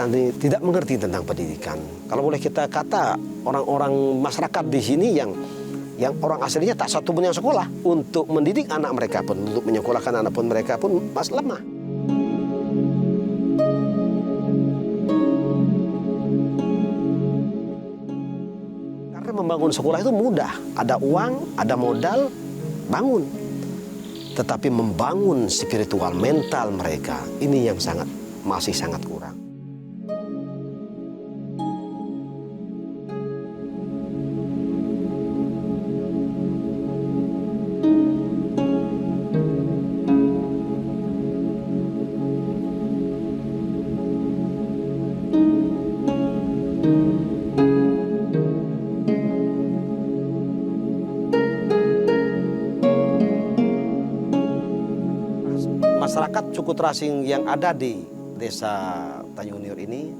petani tidak mengerti tentang pendidikan. Kalau boleh kita kata, orang-orang masyarakat di sini yang orang aslinya tak satu pun yang sekolah, untuk mendidik anak mereka pun, untuk menyekolahkan anak pun mereka pun masih lemah. Karena membangun sekolah itu mudah, ada uang, ada modal, bangun. Tetapi membangun spiritual mental mereka, ini yang masih sangat kurang. Masyarakat suku Terasing yang ada di desa Tanjung Niur ini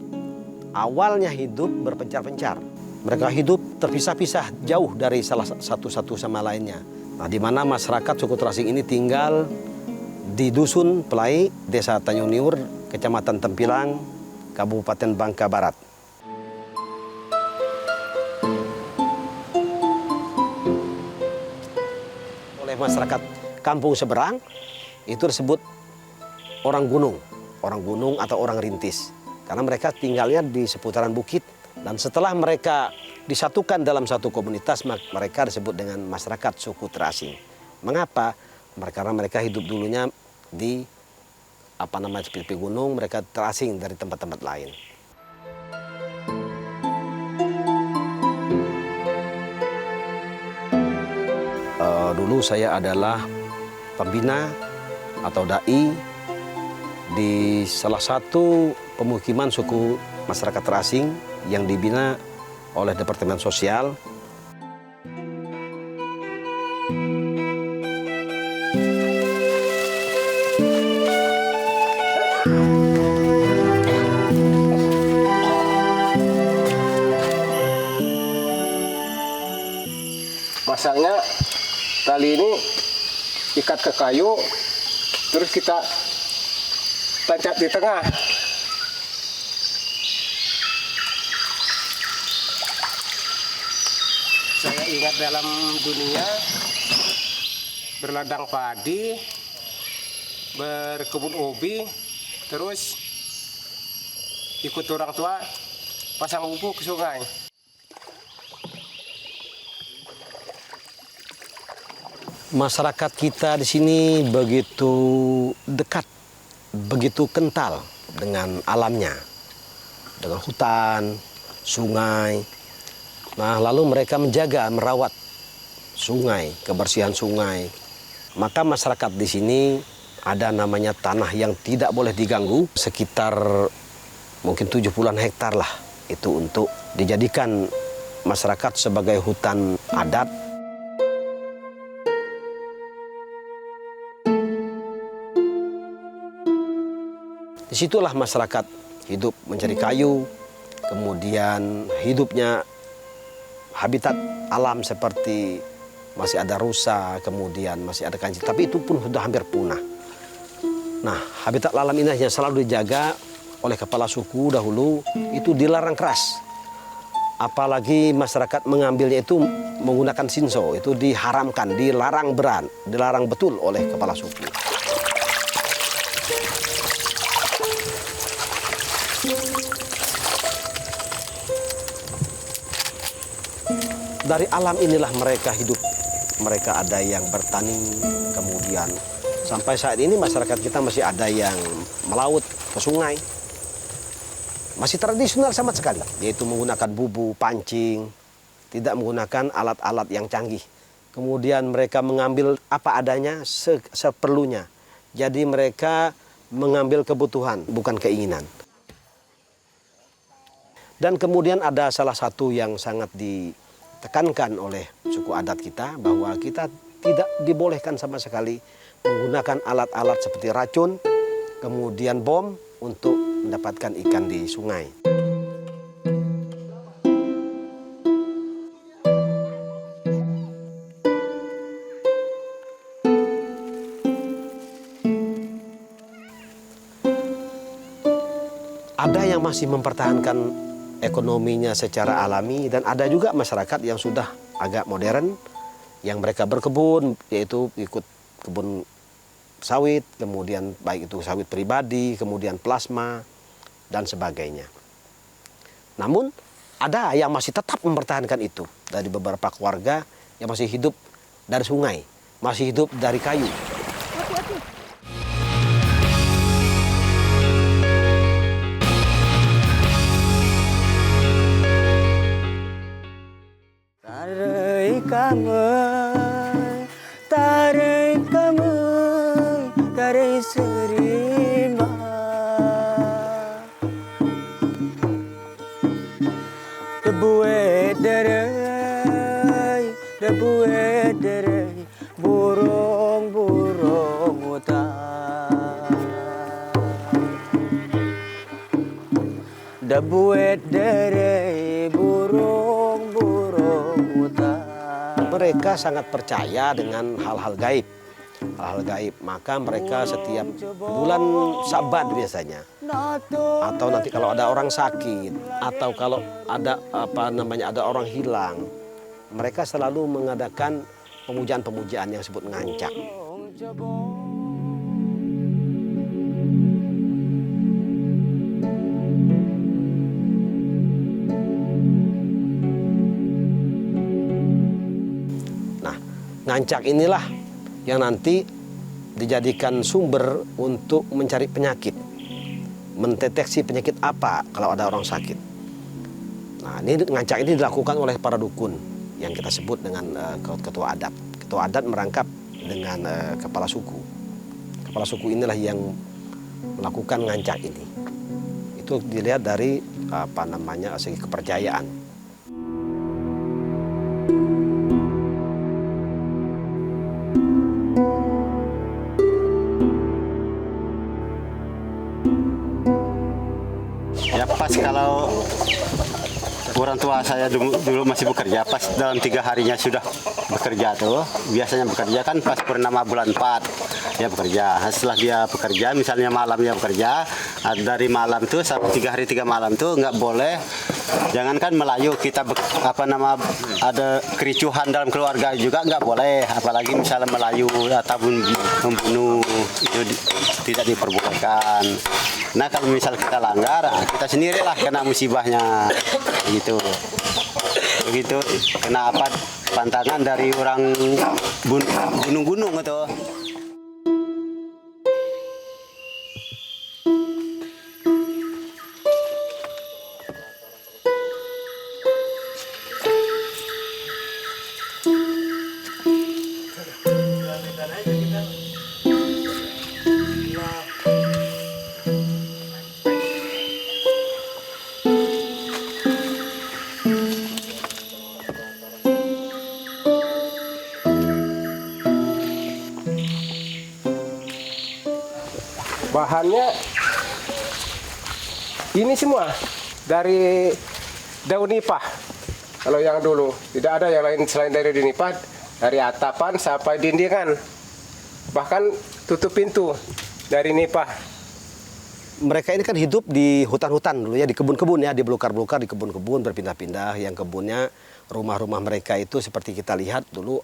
awalnya hidup berpencar-pencar. Mereka hidup terpisah-pisah jauh dari salah satu sama lainnya. Nah, di mana masyarakat suku Terasing ini tinggal di Dusun Pelai, Desa Tanjung Niur, Kecamatan Tempilang, Kabupaten Bangka Barat. Oleh masyarakat kampung seberang, itu disebut orang gunung atau orang rintis. Karena mereka tinggalnya di seputaran bukit. Dan setelah mereka disatukan dalam satu komunitas, mereka disebut dengan masyarakat suku Terasing. Mengapa? Karena mereka hidup dulunya di seperti gunung, mereka terasing dari tempat-tempat lain. Dulu saya adalah pembina atau dai di salah satu pemukiman suku masyarakat Terasing yang dibina oleh Departemen Sosial. Masangnya tali ini ikat ke kayu, terus kita tancap di tengah. Saya ingat dalam dunia berladang padi, berkebun ubi, terus ikut orang tua pasang buku ke sungai. Masyarakat kita di sini begitu dekat, begitu kental dengan alamnya, dengan hutan, sungai. Nah, lalu mereka menjaga, merawat sungai, kebersihan sungai. Maka masyarakat di sini ada namanya tanah yang tidak boleh diganggu, sekitar mungkin 70-an hektar lah, itu untuk dijadikan masyarakat sebagai hutan adat. Disitulah masyarakat hidup mencari kayu, kemudian hidupnya habitat alam seperti masih ada rusa, kemudian masih ada kancil, tapi itu pun sudah hampir punah. Nah, habitat alam ini yang selalu dijaga oleh kepala suku dahulu, itu dilarang keras. Apalagi masyarakat mengambilnya itu menggunakan sinso, itu diharamkan, dilarang berat, dilarang betul oleh kepala suku. Dari alam inilah mereka hidup. Mereka ada yang bertani, kemudian sampai saat ini masyarakat kita masih ada yang melaut ke sungai. Masih tradisional sama sekali, yaitu menggunakan bubu, pancing, tidak menggunakan alat-alat yang canggih. Kemudian mereka mengambil apa adanya, seperlunya. Jadi mereka mengambil kebutuhan, bukan keinginan. Dan kemudian ada salah satu yang sangat ditekankan oleh suku adat kita, bahwa kita tidak dibolehkan sama sekali menggunakan alat-alat seperti racun, kemudian bom untuk mendapatkan ikan di sungai. ada yang masih mempertahankan ekonominya secara alami dan ada juga masyarakat yang sudah agak modern yang mereka berkebun, yaitu ikut kebun sawit, kemudian baik itu sawit pribadi, kemudian plasma dan sebagainya. Namun ada yang masih tetap mempertahankan itu dari beberapa keluarga yang masih hidup dari sungai, masih hidup dari kayu. Tarai kamai, tarai serima. Debuet derai, burung hutan. Debuet derai, burung hutan. Mereka sangat percaya dengan hal-hal gaib. Hal-hal gaib, maka mereka setiap bulan Saban biasanya, atau nanti kalau ada orang sakit, atau kalau ada ada orang hilang, mereka selalu mengadakan pemujaan-pemujaan yang disebut ngancak. Ngancak inilah yang nanti dijadikan sumber untuk mencari penyakit, mendeteksi penyakit apa kalau ada orang sakit. Nah, ini ngancak ini dilakukan oleh para dukun yang kita sebut dengan ketua adat. Ketua adat merangkap dengan kepala suku. Kepala suku inilah yang melakukan ngancak ini. Itu dilihat dari segi kepercayaan. Ya pas kalau orang tua saya dulu masih bekerja, pas dalam 3 harinya sudah bekerja tuh, biasanya bekerja kan pas purnama bulan 4 dia bekerja. Setelah dia bekerja, misalnya malam dia bekerja, dari malam tuh sampai 3 hari 3 malam tuh nggak boleh, jangankan Melayu, kita ada kericuhan dalam keluarga juga nggak boleh, apalagi misalnya Melayu atau membunuh itu tidak diperbolehkan. Nah kalau misal kita langgar, kita sendirilah kena musibahnya gitu. Begitu kena pantangan dari orang gunung-gunung itu. Bahannya ini semua dari daun nipah. Kalau yang dulu tidak ada yang lain selain dari daun nipah, dari atapan sampai dindingan, bahkan tutup pintu dari nipah. Mereka ini kan hidup di hutan-hutan dulu ya, di kebun-kebun ya, di belukar-belukar, di kebun-kebun berpindah-pindah. Yang kebunnya, rumah-rumah mereka itu seperti kita lihat dulu,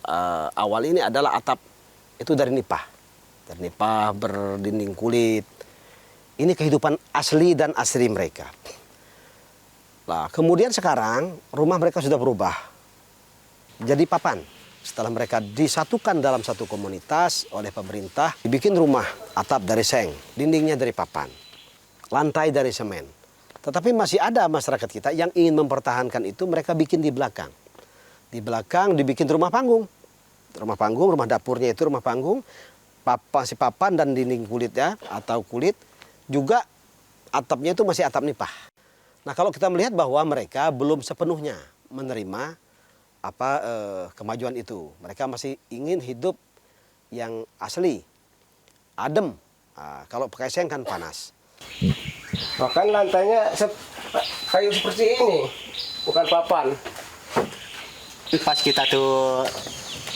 awal ini adalah atap itu dari nipah. Dari nipah berdinding kulit. Ini kehidupan asli dan asri mereka. Nah, kemudian sekarang rumah mereka sudah berubah jadi papan. Setelah mereka disatukan dalam satu komunitas oleh pemerintah, dibikin rumah atap dari seng, dindingnya dari papan, lantai dari semen. Tetapi masih ada masyarakat kita yang ingin mempertahankan itu, mereka bikin di belakang. Di belakang dibikin rumah panggung. Rumah panggung, rumah dapurnya itu rumah panggung, papan dan dinding kulit ya, atau kulit, juga atapnya itu masih atap nipah. Nah kalau kita melihat bahwa mereka belum sepenuhnya menerima kemajuan itu. Mereka masih ingin hidup yang asli, adem. Nah, kalau pakai seng kan panas. Bahkan lantainya kayu seperti ini, bukan papan. Pas kita tuh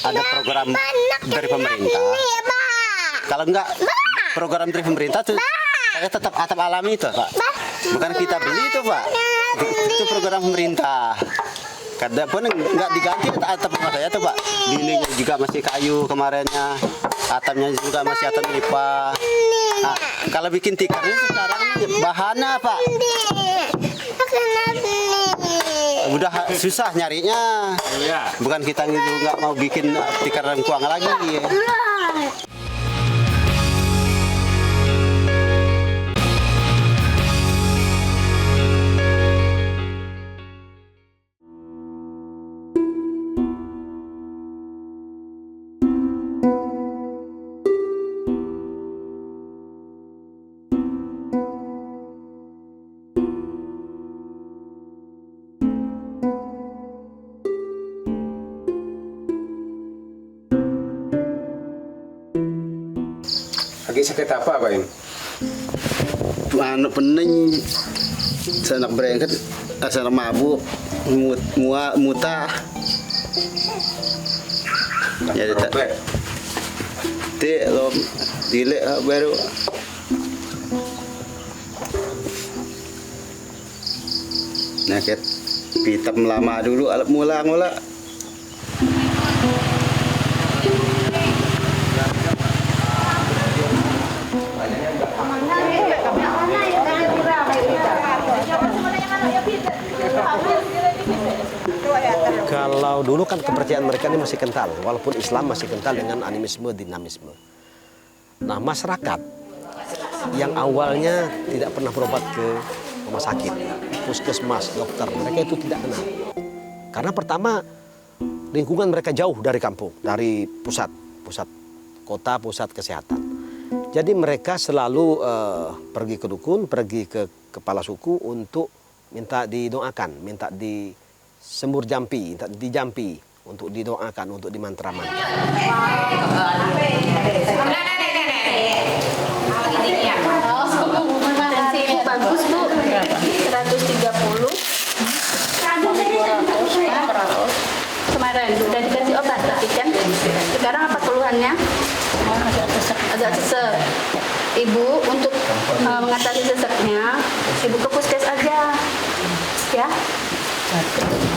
ada program dari pemerintah. Kalau enggak program dari pemerintah tuh saya tetap atap alami itu, Pak. Bukan kita beli itu Pak, itu program pemerintah. Kadang pun nggak diganti atap rumah saya tuh Pak. Dindingnya juga masih kayu kemarinnya, atapnya juga masih atap lipa. Nah, kalau bikin tikarnya sekarang bahannya Pak, udah susah nyarinya. Bukan kita gitu nggak mau bikin tikar lengkuang lagi. Lagi sakit apa Pak ini? Anu pening, sanak berengket, asal mabuk, muta. Jadi tak, lo dilek baru. Nakit pitam lama dulu, alat mula. Kalau dulu kan kepercayaan mereka ini masih kental, walaupun Islam masih kental dengan animisme, dinamisme. Nah, masyarakat yang awalnya tidak pernah berobat ke rumah sakit, puskesmas, dokter, mereka itu tidak kenal. Karena pertama, lingkungan mereka jauh dari kampung, dari pusat kota, pusat kesehatan. Jadi mereka selalu pergi ke dukun, pergi ke kepala suku untuk minta didoakan, minta disembur jampi, minta dijampi, untuk didoakan, untuk dimantra-mantra. Bagus Bu, 130, 200, kemarin udah dikasih obat tapi kan sekarang apa keluhannya? Agak sesek. Ibu untuk mengatasi seseknya, ibu ke puskes aja, ya.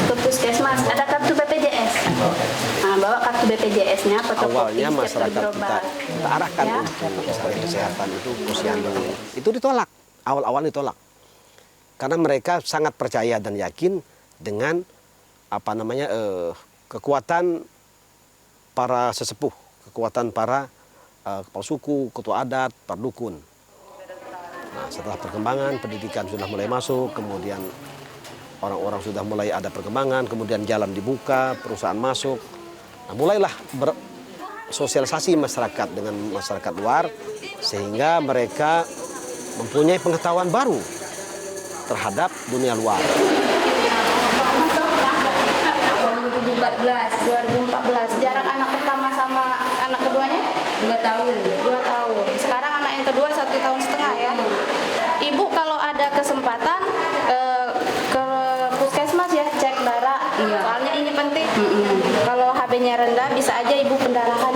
Ke puskesmas ada kartu BPJS. Nah, bawa kartu BPJS-nya, fotokopi. Awalnya masyarakat kita arahkan ya, untuk kesehatan itu posyandu. Itu ditolak, awal-awal ditolak. Karena mereka sangat percaya dan yakin dengan kekuatan para sesepuh, kekuatan para kepala suku, ketua adat, para dukun. Nah, setelah perkembangan pendidikan sudah mulai masuk, kemudian orang-orang sudah mulai ada perkembangan, kemudian jalan dibuka, perusahaan masuk. Nah, mulailah bersosialisasi masyarakat dengan masyarakat luar, sehingga mereka mempunyai pengetahuan baru terhadap dunia luar. 2014, jarak anak pertama sama anak keduanya 2 tahun. Sekarang anak yang kedua 1,5 tahun ya. Ibu kalau ada kesempatan ke puskesmas ya, cek darah. Iya. Soalnya ini penting. Kalau HB-nya rendah bisa aja ibu pendarahan.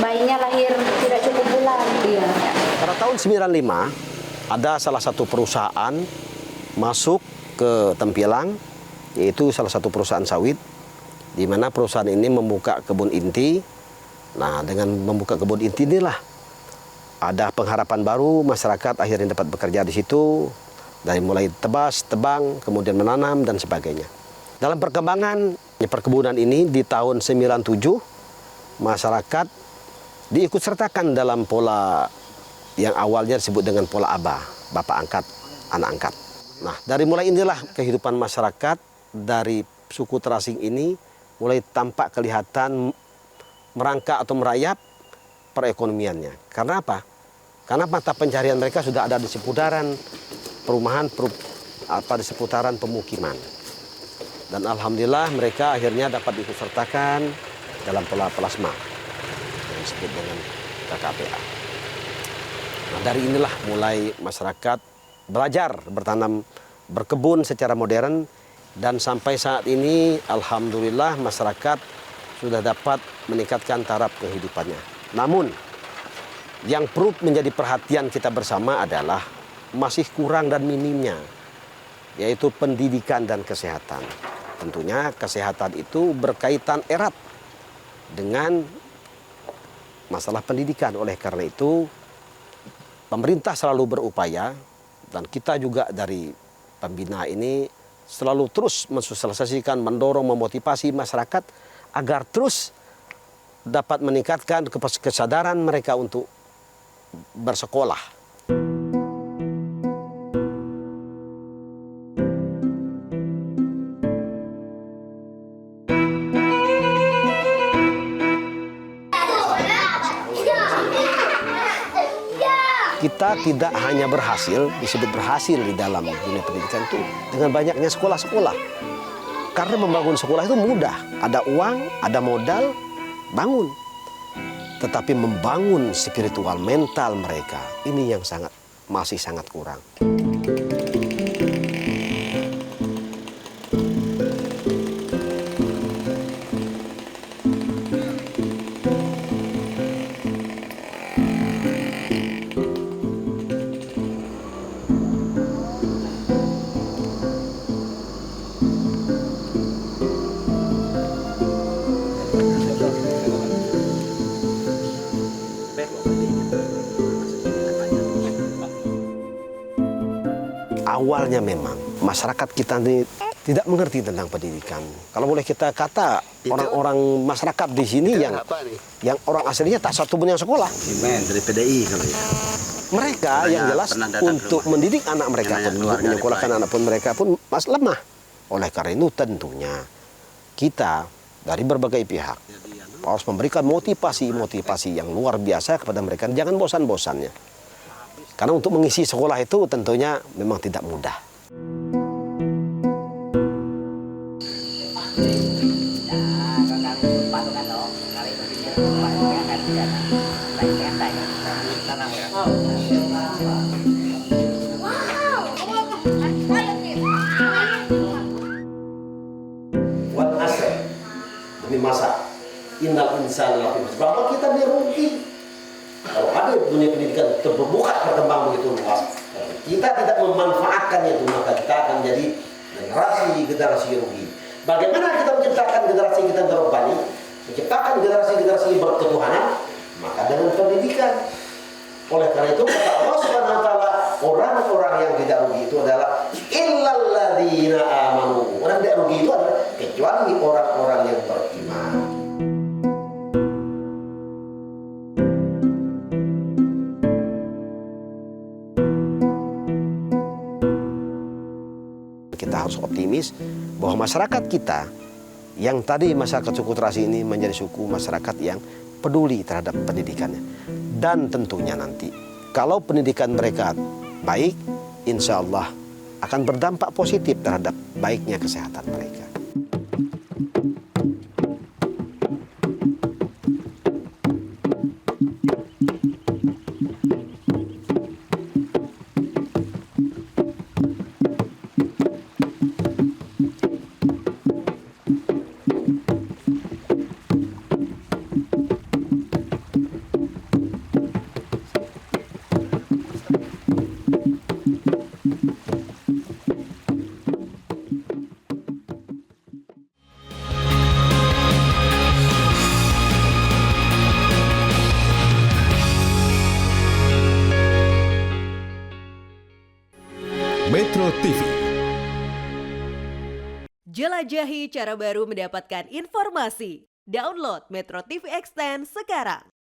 Bayinya lahir tidak cukup bulan. Iya. Pada tahun 95 ada salah satu perusahaan masuk ke Tempilang, yaitu salah satu perusahaan sawit, di mana perusahaan ini membuka kebun inti. Nah, dengan membuka kebun inti inilah ada pengharapan baru, masyarakat akhirnya dapat bekerja di situ, dari mulai tebas, tebang, kemudian menanam dan sebagainya. Dalam perkembangan perkebunan ini di tahun 97, masyarakat diikut sertakan dalam pola yang awalnya disebut dengan pola ABA, bapak angkat, anak angkat. Nah, dari mulai inilah kehidupan masyarakat dari suku terasing ini mulai tampak kelihatan merangkak atau merayap perekonomiannya. Karena apa? Karena mata pencarian mereka sudah ada di seputaran perumahan, di seputaran pemukiman. Dan alhamdulillah mereka akhirnya dapat diikutsertakan dalam pola plasma yang disebut dengan KKPA. Nah, dari inilah mulai masyarakat belajar bertanam, berkebun secara modern, dan sampai saat ini alhamdulillah masyarakat sudah dapat meningkatkan taraf kehidupannya. Namun yang perlu menjadi perhatian kita bersama adalah masih kurang dan minimnya, yaitu pendidikan dan kesehatan. Tentunya kesehatan itu berkaitan erat dengan masalah pendidikan. Oleh karena itu, pemerintah selalu berupaya, dan kita juga dari pembina ini selalu terus mensosialisasikan, mendorong, memotivasi masyarakat agar terus dapat meningkatkan kesadaran mereka untuk bersekolah. Kita tidak hanya berhasil, disebut berhasil di dalam dunia pendidikan itu dengan banyaknya sekolah-sekolah. Karena membangun sekolah itu mudah, ada uang, ada modal, bangun. Tetapi membangun spiritual mental mereka, ini yang masih sangat kurang. Awalnya memang masyarakat kita ini tidak mengerti tentang pendidikan. Kalau boleh kita kata, orang-orang masyarakat di sini yang orang aslinya tak satu pun yang sekolah. Dari PDI kalau ya. Mereka yang jelas untuk mendidik anak mereka pun, untuk menyekolahkan anak pun mereka pun masih lemah. Oleh karena itu tentunya kita dari berbagai pihak harus memberikan motivasi yang luar biasa kepada mereka. Jangan bosan-bosannya. Karena untuk mengisi sekolah itu tentunya memang tidak mudah. Wal asr, demi masa, innal insana lafi khusr. Bahwa kita dirugi. Kalau ada dunia pendidikan terbuka berkembang begitu luas, kita tidak memanfaatkannya itu, maka kita akan jadi generasi rugi. Bagaimana kita menciptakan generasi kita terbani, menciptakan generasi berketuhanan, maka dengan pendidikan. Oleh karena itu kata Allah Subhanahu wa taala, orang-orang yang tidak rugi itu adalah illal ladzina amanu. Orang tidak rugi itu adalah kecuali orang-orang yang beriman. Kita harus optimis bahwa masyarakat kita yang tadi masyarakat suku Terasi ini menjadi suku masyarakat yang peduli terhadap pendidikannya. Dan tentunya nanti kalau pendidikan mereka baik, insya Allah akan berdampak positif terhadap baiknya kesehatan mereka. Metro TV. Jelajahi cara baru mendapatkan informasi. Download Metro TV Extend sekarang.